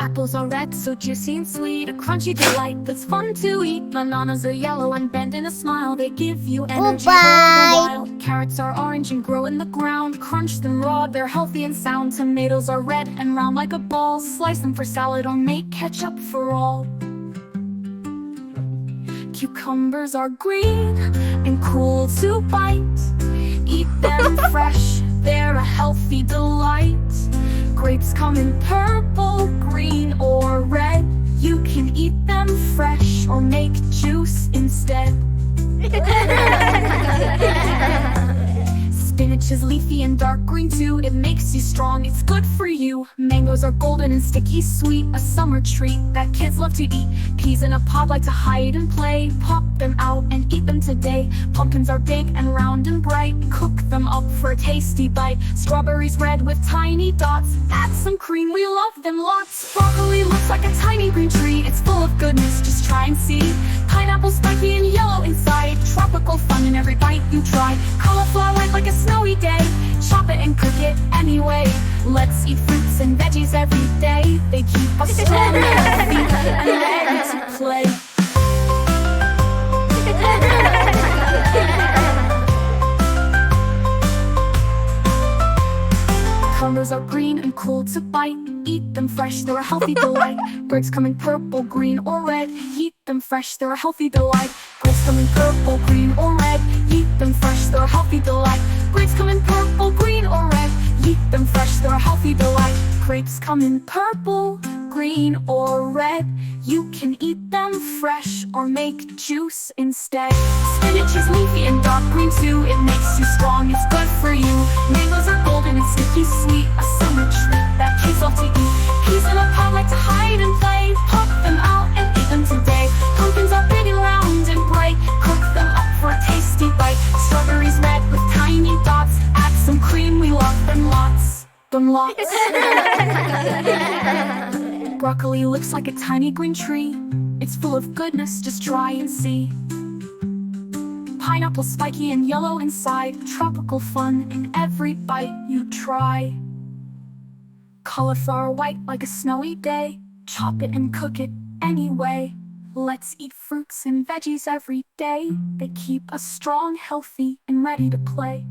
Apples are red, so juicy and sweet, a crunchy delight that's fun to eat. Bananas are yellow and bend in a smile, they give you energy all the while. Carrots are orange and grow in the ground, crunch them raw, they're healthy and sound. Tomatoes are red and round like a ball, slice them for salad or make ketchup for all. Cucumbers are green and cool to bite, eat them fresh, they're a healthy delight. Grapes come in purple, green, or red. You can eat them fresh or make juice instead. Spinach is leafy and dark green too. It makes you strong, it's good for you. Mangoes are golden and sticky sweet, a summer treat that kids love to eat. Peas in a pod like to hide and play, pop them out and eat them today. Pumpkins are big and round and bright, cook them up for a tasty bite. Strawberries red with tiny dots, add some cream, we love them lots. Broccoli looks like a tiny green tree, it's full of goodness, just try and see. Pineapple spiky and yellow inside, tropical fun in every bite you try. Cauliflower white like a snowy day, chop it and cook it anyway. Let's eat fruits and veggies every day, they keep us strong and healthy and ready to play. Cucumbers are green and cool to bite, eat them fresh, they're a healthy delight. Grapes come in purple, green, or red, eat them fresh, they're a healthy delight. Grapes come in purple, green, or red, eat them fresh, they're a healthy delight. Grapes come in purple, green, or red, eat them fresh, they're a healthy delight. Grapes come in purple, green, or red. You can eat them fresh or make juice instead. Spinach is leafy and dark green too. It makes you strong, it's good for you. Mangoes are golden and sticky sweet, a summer treat that kids love to eat. Peas in a pod like to hide and play, pop them out and eat them today. Pumpkins are big and round and bright, cook them up for a tasty bite. Strawberries red with tiny dots, add some cream, we love them lots. Broccoli looks like a tiny green tree, it's full of goodness, just try and see. Pineapple spiky and yellow inside, tropical fun in every bite you try. Cauliflower white like a snowy day, chop it and cook it anyway. Let's eat fruits and veggies every day, they keep us strong, healthy, and ready to play.